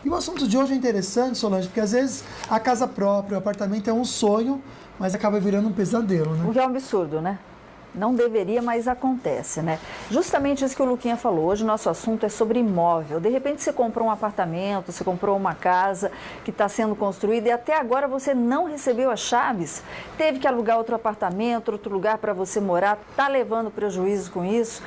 E o assunto de hoje é interessante, Solange, porque às vezes a casa própria, o apartamento é um sonho, mas acaba virando um pesadelo, né? O que é um absurdo, né? Não deveria, mas acontece, né? Justamente isso que o Luquinha falou. Hoje o nosso assunto é sobre imóvel. De repente você comprou um apartamento, você comprou uma casa que está sendo construída e até agora você não recebeu as chaves. Teve que alugar outro apartamento, outro lugar para você morar. Está levando prejuízo com isso?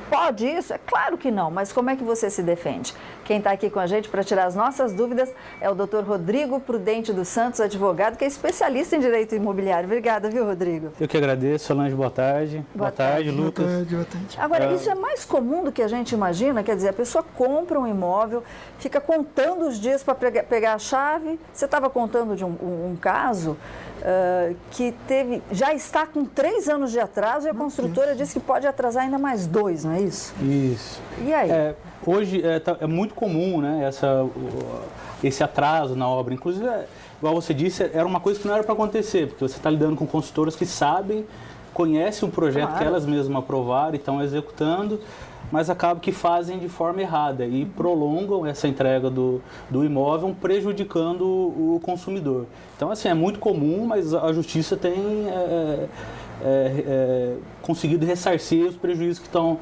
Pode isso? É claro que não, mas como é que você se defende? Quem está aqui com a gente para tirar as nossas dúvidas é o Dr. Rodrigo Prudente dos Santos, advogado, que é especialista em direito imobiliário. Obrigada, viu, Rodrigo? Eu que agradeço, Solange, boa tarde. Boa tarde, Lucas. Boa tarde. Agora, isso é mais comum do que a gente imagina, quer dizer, a pessoa compra um imóvel, fica contando os dias para pegar a chave. Você estava contando de um caso que já está com 3 anos de atraso e a construtora disse que pode atrasar ainda mais 2, não é isso? Isso. E aí? Hoje é muito comum, né, esse atraso na obra. Inclusive, igual você disse, era uma coisa que não era para acontecer, porque você está lidando com consultoras que sabem, conhecem o projeto que elas mesmas aprovaram e estão executando, mas acabam que fazem de forma errada e prolongam essa entrega do imóvel, prejudicando o consumidor. Então, assim, é muito comum, mas a justiça tem conseguido ressarcir os prejuízos que estão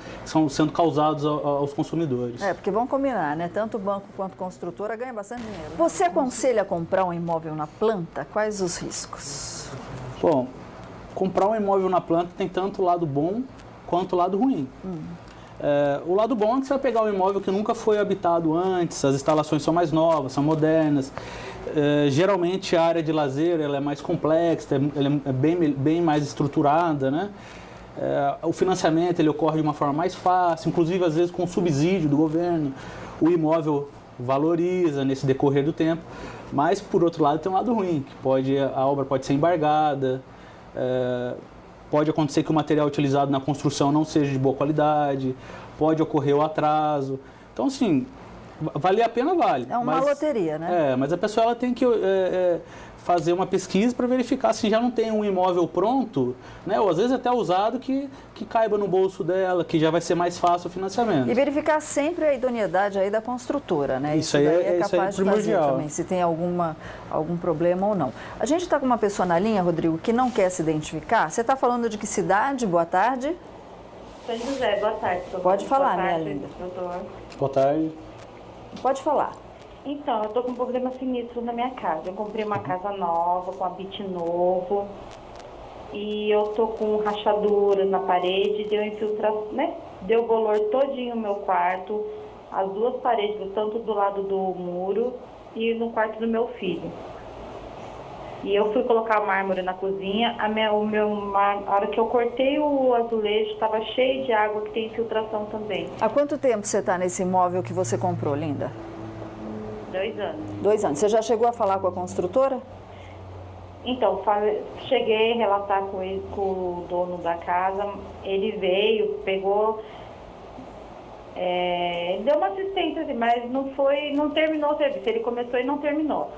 sendo causados aos consumidores. Porque vamos combinar, né? Tanto o banco quanto a construtora ganham bastante dinheiro. Você aconselha comprar um imóvel na planta? Quais os riscos? Bom, comprar um imóvel na planta tem tanto o lado bom quanto o lado ruim. O lado bom é que você vai pegar um imóvel que nunca foi habitado antes, as instalações são mais novas, são modernas. Geralmente a área de lazer ela é mais complexa, ela é bem mais estruturada, né? O financiamento ele ocorre de uma forma mais fácil, inclusive às vezes com subsídio do governo. O imóvel valoriza nesse decorrer do tempo, mas por outro lado tem um lado ruim, que a obra pode ser embargada, pode acontecer que o material utilizado na construção não seja de boa qualidade, pode ocorrer o atraso. Então, assim, valer a pena vale. É uma loteria, né? Mas a pessoa ela tem que fazer uma pesquisa para verificar se já não tem um imóvel pronto, né? Ou às vezes até usado que caiba no bolso dela, que já vai ser mais fácil o financiamento. E verificar sempre a idoneidade aí da construtora, né? Isso aí é capaz de fazer também, se tem algum problema ou não. A gente está com uma pessoa na linha, Rodrigo, que não quer se identificar. Você está falando de que cidade? Boa tarde. São José, boa tarde. Pode falar, minha linda. Doutor. Boa tarde. Pode falar. Então, eu tô com um problema sinistro na minha casa. Eu comprei uma casa nova, com habite novo. E eu tô com rachaduras na parede, deu infiltração, né? Deu bolor todinho no meu quarto. As 2 paredes, tanto do lado do muro e no quarto do meu filho. E eu fui colocar mármore na cozinha, a hora que eu cortei o azulejo, estava cheio de água, que tem infiltração também. Há quanto tempo você está nesse imóvel que você comprou, linda? 2 anos. 2 anos. Você já chegou a falar com a construtora? Então, cheguei a relatar com o dono da casa, ele veio, pegou, deu uma assistência, assim, mas não terminou o serviço, ele começou e não terminou.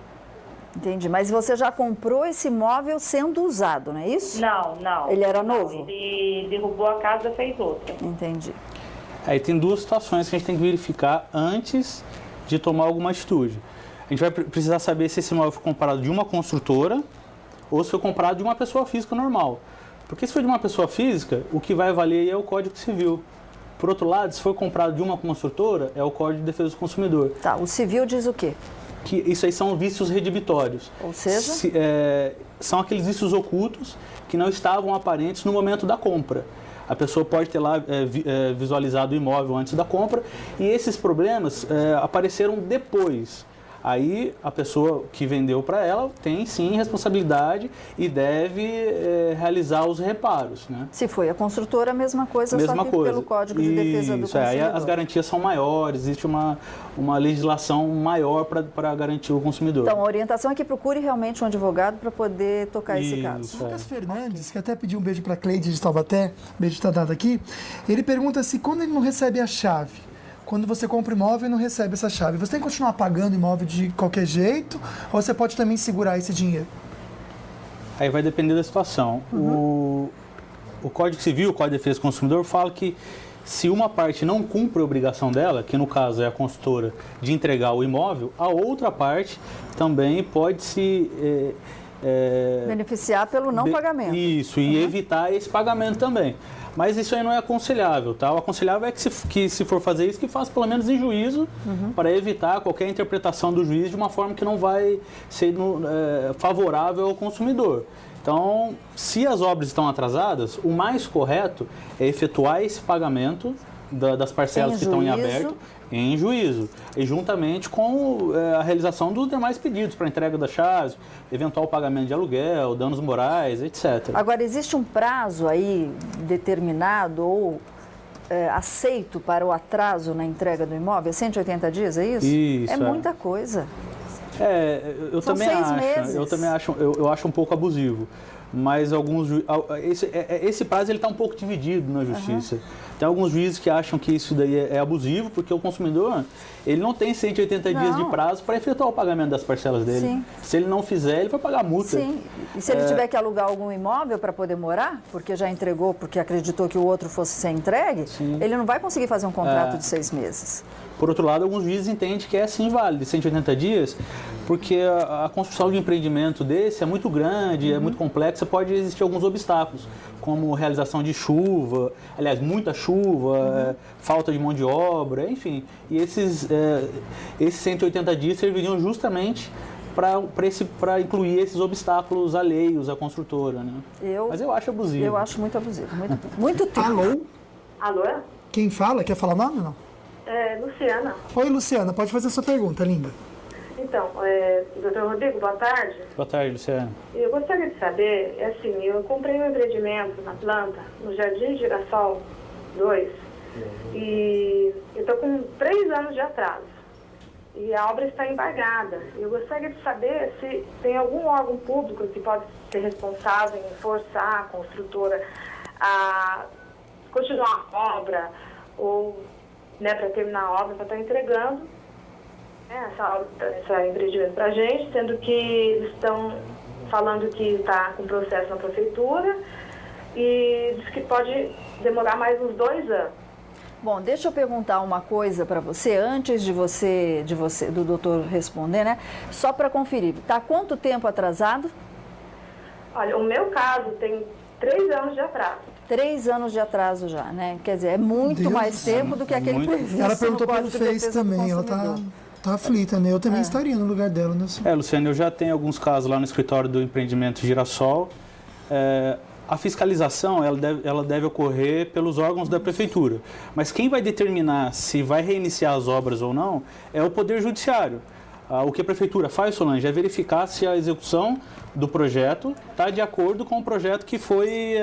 Entendi, mas você já comprou esse imóvel sendo usado, não é isso? Não. Ele era novo? Ele derrubou a casa e fez outra. Entendi. Aí tem 2 situações que a gente tem que verificar antes de tomar alguma atitude. A gente vai precisar saber se esse imóvel foi comprado de uma construtora ou se foi comprado de uma pessoa física normal. Porque se for de uma pessoa física, o que vai valer aí é o Código Civil. Por outro lado, se for comprado de uma construtora, é o Código de Defesa do Consumidor. Tá, o civil diz o quê? Que isso aí são vícios redibitórios. Ou seja? São aqueles vícios ocultos que não estavam aparentes no momento da compra. A pessoa pode ter lá visualizado o imóvel antes da compra e esses problemas apareceram depois. Aí a pessoa que vendeu para ela tem sim responsabilidade e deve realizar os reparos, né? Se foi a construtora, a mesma coisa, só que pelo Código de Defesa do Consumidor. Aí as garantias são maiores, existe uma legislação maior para garantir o consumidor. Então, a orientação é que procure realmente um advogado para poder tocar esse caso. Lucas Fernandes, que até pediu um beijo para a Cleide de Taubaté, beijo está dado aqui, ele pergunta se quando ele não recebe a chave, quando você compra imóvel e não recebe essa chave, você tem que continuar pagando imóvel de qualquer jeito ou você pode também segurar esse dinheiro? Aí vai depender da situação. O Código Civil, o Código de Defesa do Consumidor, fala que se uma parte não cumpre a obrigação dela, que no caso é a consultora, de entregar o imóvel, a outra parte também pode se... beneficiar pelo não pagamento. Isso, e evitar esse pagamento também. Mas isso aí não é aconselhável, tá? O aconselhável é que se for fazer isso, que faça pelo menos em juízo, para evitar qualquer interpretação do juiz de uma forma que não vai ser favorável ao consumidor. Então, se as obras estão atrasadas, o mais correto é efetuar esse pagamento das parcelas que estão em aberto em juízo, e juntamente com a realização dos demais pedidos para entrega das chaves, eventual pagamento de aluguel, danos morais, etc. Agora, existe um prazo aí determinado ou aceito para o atraso na entrega do imóvel? 180 dias, é isso? Isso. É muita coisa. Eu São também 6 acho. meses. Eu acho um pouco abusivo. Mas esse prazo está um pouco dividido na justiça. Tem alguns juízes que acham que isso daí é abusivo, porque o consumidor ele não tem 180 dias de prazo para efetuar o pagamento das parcelas dele. Sim. Se ele não fizer, ele vai pagar multa. Sim. E se ele tiver que alugar algum imóvel para poder morar, porque já entregou, porque acreditou que o outro fosse ser entregue, ele não vai conseguir fazer um contrato de 6 meses. Por outro lado, alguns juízes entendem que é sim válido, 180 dias, porque a construção de um empreendimento desse é muito grande, é muito complexa, pode existir alguns obstáculos, como realização de chuva, aliás, muita chuva, falta de mão de obra, enfim. E esses 180 dias serviriam justamente para incluir esses obstáculos alheios à construtora, né? Mas eu acho abusivo. Eu acho muito abusivo, muito tempo. Alô? Quem fala? Quer falar nome ou não? Luciana. Oi, Luciana, pode fazer a sua pergunta, linda. Então, doutor Rodrigo, boa tarde. Boa tarde, Luciana. Eu gostaria de saber, eu comprei um empreendimento na planta, no Jardim Girassol 2, e eu estou com 3 anos de atraso. E a obra está embargada. Eu gostaria de saber se tem algum órgão público que pode ser responsável em forçar a construtora a continuar a obra, ou para terminar a obra, para estar entregando esse empreendimento para a gente, sendo que eles estão falando que está com processo na prefeitura e diz que pode demorar mais uns 2 anos. Bom, deixa eu perguntar uma coisa para você, antes do doutor responder, né? Só para conferir, está quanto tempo atrasado? Olha, o meu caso tem 3 anos de atraso. 3 anos de atraso já, né? Quer dizer, é muito mais tempo do que aquele previsto. Ela perguntou no pelo Código de Face Defesa do também, ela tá aflita, né? Eu também estaria no lugar dela, né? Luciana, eu já tenho alguns casos lá no escritório do empreendimento Girassol. A fiscalização ela deve ocorrer pelos órgãos da prefeitura, mas quem vai determinar se vai reiniciar as obras ou não é o Poder Judiciário. O que a prefeitura faz, Solange, é verificar se a execução do projeto está de acordo com o projeto que foi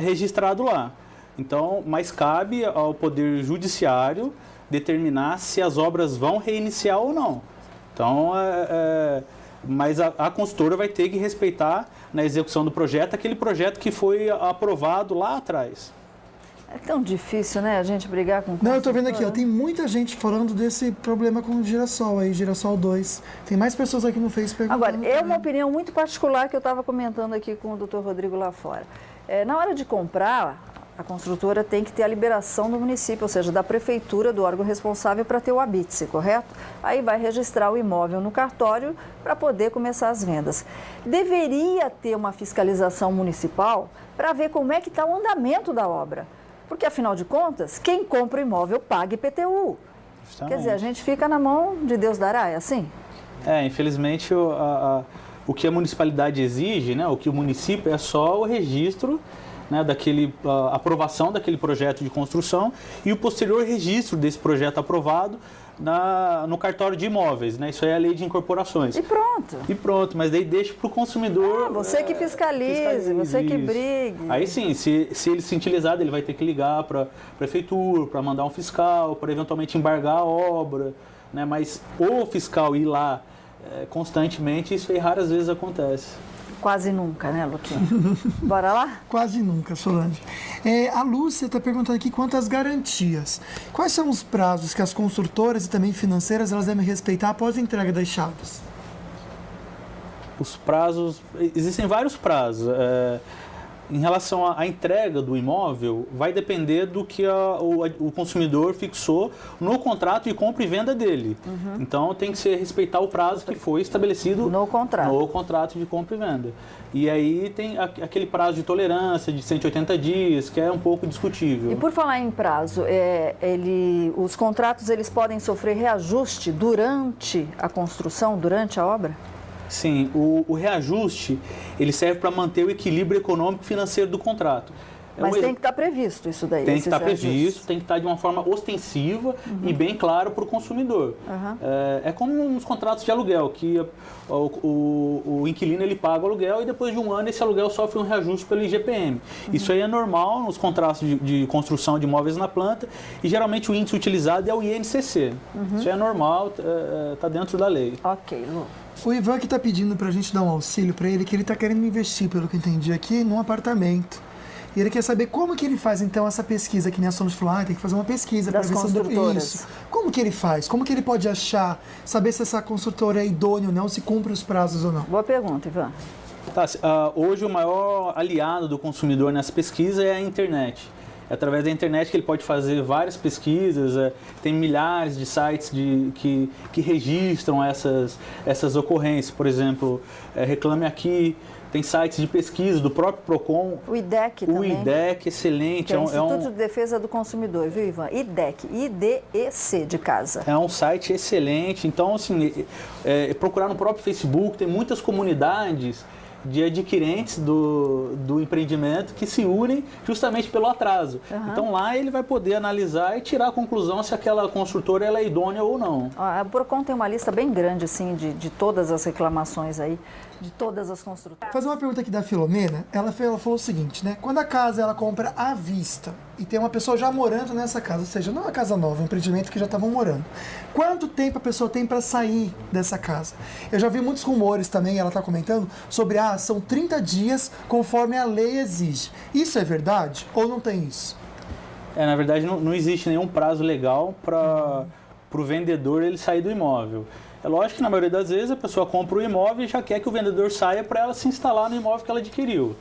registrado lá. Então, mas cabe ao Poder Judiciário determinar se as obras vão reiniciar ou não. Então, mas a consultora vai ter que respeitar na execução do projeto aquele projeto que foi aprovado lá atrás. É tão difícil, né, a gente brigar com... Não, eu tô vendo aqui, tem muita gente falando desse problema com o Girassol aí, Girassol 2. Tem mais pessoas aqui no Facebook perguntando. Agora, é uma opinião muito particular que eu estava comentando aqui com o doutor Rodrigo lá fora. Na hora de comprar, a construtora tem que ter a liberação do município, ou seja, da prefeitura, do órgão responsável para ter o habite-se, correto? Aí vai registrar o imóvel no cartório para poder começar as vendas. Deveria ter uma fiscalização municipal para ver como é que está o andamento da obra. Porque, afinal de contas, quem compra o imóvel paga IPTU. Justamente. Quer dizer, a gente fica na mão de Deus dará, é assim? Infelizmente, o que a municipalidade exige, né, o que o município é só o registro, né, a aprovação daquele projeto de construção e o posterior registro desse projeto aprovado no cartório de imóveis, né? Isso aí é a lei de incorporações. E pronto, mas daí deixa para o consumidor... você que fiscalize, você que brigue. Aí sim, se ele se sentir lesado, ele vai ter que ligar para a prefeitura, para mandar um fiscal, para eventualmente embargar a obra, né? Mas o fiscal ir lá constantemente, isso aí raras vezes acontece. Quase nunca, né, Luquinha? Bora lá? Quase nunca, Solange. A Lúcia está perguntando aqui quanto às garantias. Quais são os prazos que as construtoras e também financeiras elas devem respeitar após a entrega das chaves? Os prazos... Existem vários prazos. Em relação à entrega do imóvel, vai depender do que o consumidor fixou no contrato de compra e venda dele. Então, tem que respeitar o prazo que foi estabelecido no contrato de compra e venda. E aí tem aquele prazo de tolerância de 180 dias, que é um pouco discutível. E por falar em prazo, os contratos eles podem sofrer reajuste durante a construção, durante a obra? Sim, o reajuste ele serve para manter o equilíbrio econômico e financeiro do contrato. Mas tem que estar previsto isso daí? Tem que estar previsto, tem que estar de uma forma ostensiva e bem claro para o consumidor. É como nos contratos de aluguel, que o inquilino ele paga o aluguel e depois de um ano esse aluguel sofre um reajuste pelo IGPM. Isso aí é normal nos contratos de construção de imóveis na planta e geralmente o índice utilizado é o INCC. Isso é normal, está dentro da lei. Ok, Lu. O Ivan que está pedindo para a gente dar um auxílio para ele, que ele está querendo investir, pelo que eu entendi aqui, num apartamento. E ele quer saber como que ele faz, então, essa pesquisa, que nem a Solange falou, tem que fazer uma pesquisa para ver se isso. Como que ele faz? Como que ele pode achar, saber se essa construtora é idônea ou não, se cumpre os prazos ou não? Boa pergunta, Ivan. Hoje o maior aliado do consumidor nessa pesquisa é a internet. É através da internet que ele pode fazer várias pesquisas, tem milhares de sites que registram essas ocorrências. Por exemplo, Reclame Aqui, tem sites de pesquisa do próprio PROCON. O IDEC também. O IDEC, excelente. Que é o Instituto de Defesa do Consumidor, viu, Ivan? IDEC, IDEC de casa. É um site excelente. Então, assim, procurar no próprio Facebook, tem muitas comunidades de adquirentes do empreendimento que se unem justamente pelo atraso. Então lá ele vai poder analisar e tirar a conclusão se aquela construtora ela é idônea ou não. A PROCON tem uma lista bem grande assim de todas as reclamações aí, de todas as construtoras. Fazer uma pergunta aqui da Filomena, ela falou o seguinte, né? Quando a casa ela compra à vista e tem uma pessoa já morando nessa casa, ou seja, não é uma casa nova, é um empreendimento que já estavam morando. Quanto tempo a pessoa tem para sair dessa casa? Eu já vi muitos rumores também, ela está comentando, sobre, são 30 dias conforme a lei exige. Isso é verdade ou não tem isso? Na verdade, não existe nenhum prazo legal para o vendedor ele sair do imóvel. É lógico que na maioria das vezes a pessoa compra o imóvel e já quer que o vendedor saia para ela se instalar no imóvel que ela adquiriu.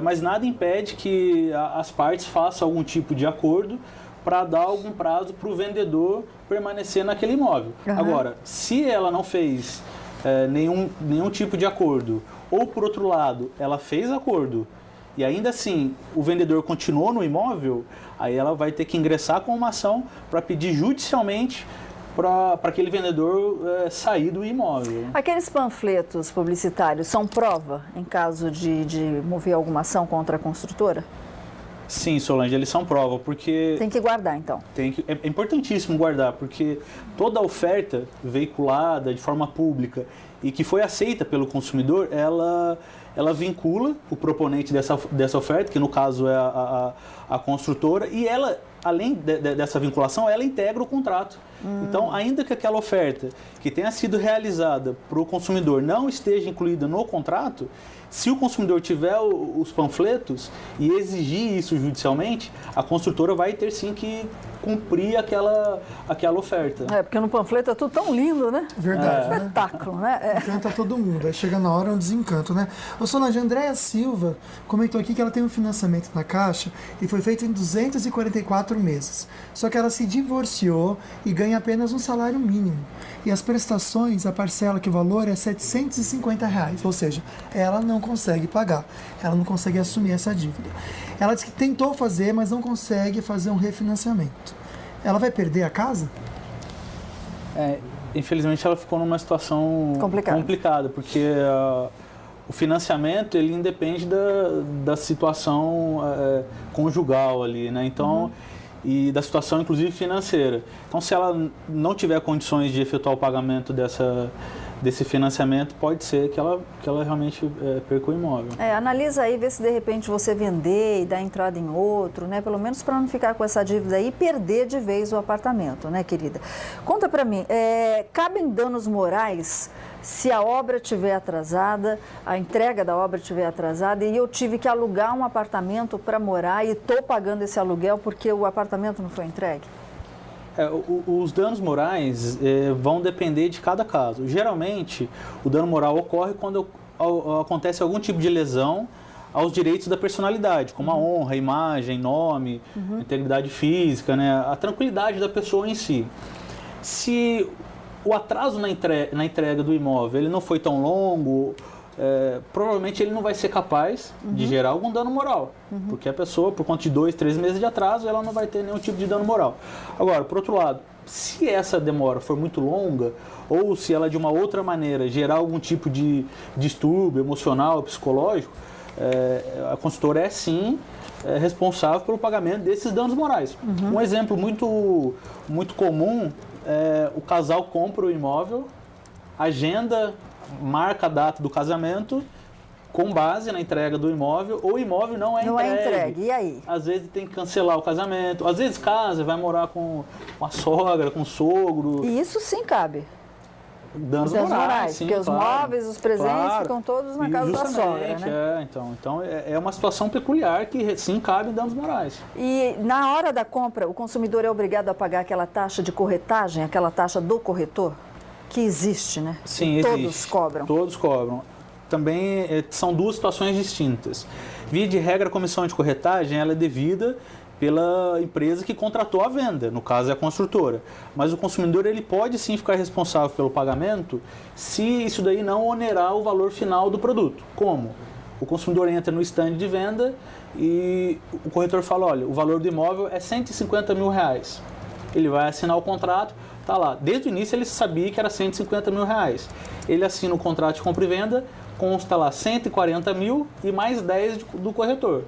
Mas nada impede que as partes façam algum tipo de acordo para dar algum prazo para o vendedor permanecer naquele imóvel. Agora, se ela não fez nenhum tipo de acordo, ou por outro lado, ela fez acordo e ainda assim o vendedor continuou no imóvel, aí ela vai ter que ingressar com uma ação para pedir judicialmente para aquele vendedor sair do imóvel. Aqueles panfletos publicitários são prova em caso de mover alguma ação contra a construtora? Sim, Solange, eles são prova, porque... Tem que guardar, então. É importantíssimo guardar, porque toda oferta veiculada de forma pública e que foi aceita pelo consumidor, ela vincula o proponente dessa oferta, que no caso é a construtora, e ela, além dessa vinculação, ela integra o contrato. Então, ainda que aquela oferta que tenha sido realizada para o consumidor não esteja incluída no contrato, se o consumidor tiver os panfletos e exigir isso judicialmente, a construtora vai ter sim que cumprir aquela oferta. Porque no panfleto é tudo tão lindo, né? Verdade, né? Espetáculo, né? Encanta todo mundo. Aí chega na hora, é um desencanto, né? Ô, Solange, Andréa Silva comentou aqui que ela tem um financiamento na Caixa e foi feito em 244 meses. Só que ela se divorciou e ganha apenas um salário mínimo. E as prestações, a parcela, que o valor é R$750. Ou seja, ela não consegue pagar. Ela não consegue assumir essa dívida. Ela disse que tentou fazer, mas não consegue fazer um refinanciamento. Ela vai perder a casa? Infelizmente ela ficou numa situação complicada, porque o financiamento ele independe da situação conjugal ali, né? Então, e da situação inclusive financeira. Então, se ela não tiver condições de efetuar o pagamento desse financiamento, pode ser que ela realmente perca o imóvel. Analisa aí, vê se de repente você vender e dar entrada em outro, né? Pelo menos para não ficar com essa dívida aí e perder de vez o apartamento, né, querida? Conta para mim, cabem danos morais se a obra estiver atrasada, a entrega da obra estiver atrasada e eu tive que alugar um apartamento para morar e estou pagando esse aluguel porque o apartamento não foi entregue? Os danos morais vão depender de cada caso. Geralmente, o dano moral ocorre quando acontece algum tipo de lesão aos direitos da personalidade, como a honra, a imagem, nome, a integridade física, né, a tranquilidade da pessoa em si. Se o atraso na entrega do imóvel ele não foi tão longo, provavelmente ele não vai ser capaz de gerar algum dano moral, porque a pessoa, por conta de 2, 3 meses de atraso, ela não vai ter nenhum tipo de dano moral. Agora, por outro lado, se essa demora for muito longa, ou se ela de uma outra maneira gerar algum tipo de distúrbio emocional, psicológico, a consultora é sim responsável pelo pagamento desses danos morais. Um exemplo muito comum é o casal compra o imóvel, agenda, marca a data do casamento com base na entrega do imóvel, ou o imóvel não é entregue. E aí? Às vezes tem que cancelar o casamento, às vezes casa, vai morar com a sogra, com o sogro. E isso sim cabe. Danos morais, sim, porque os móveis, os presentes ficam todos na casa da sogra, né? Então é uma situação peculiar que sim cabe danos morais. E na hora da compra, o consumidor é obrigado a pagar aquela taxa de corretagem, aquela taxa do corretor? Que existe, né? Sim, existe. Todos cobram. Todos cobram. Também são duas situações distintas. Via de regra, a comissão de corretagem ela é devida pela empresa que contratou a venda, no caso é a construtora. Mas o consumidor ele pode sim ficar responsável pelo pagamento se isso daí não onerar o valor final do produto. Como? O consumidor entra no stand de venda e o corretor fala, olha, o valor do imóvel é R$150 mil. Ele vai assinar o contrato, tá lá. Desde o início ele sabia que era R$150 mil. Ele assina o contrato de compra e venda, consta lá 140 mil e mais 10 do corretor.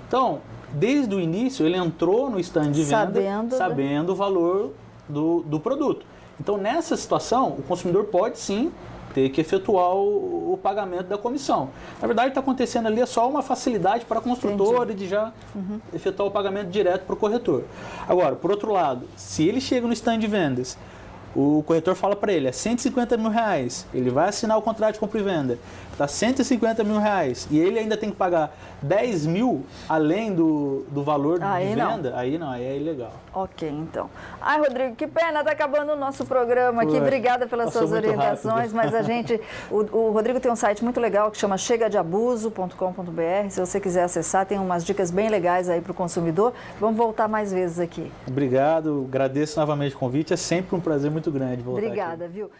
Então, desde o início, ele entrou no stand de venda sabendo o valor do produto. Então, nessa situação, o consumidor pode sim ter que efetuar o pagamento da comissão. Na verdade, está acontecendo ali só uma facilidade para a construtora de já efetuar o pagamento direto para o corretor. Agora, por outro lado, se ele chega no stand de vendas, o corretor fala para ele, é R$150 mil, ele vai assinar o contrato de compra e venda, está R$150 mil, e ele ainda tem que pagar 10 mil além do valor de venda, aí é ilegal. Ok, então. Ai, Rodrigo, que pena, está acabando o nosso programa aqui, obrigada pelas suas orientações, mas o Rodrigo tem um site muito legal que chama chegadeabuso.com.br, se você quiser acessar, tem umas dicas bem legais aí para o consumidor, vamos voltar mais vezes aqui. Obrigado, agradeço novamente o convite, é sempre um prazer muito grande voltar Obrigada, aqui. viu?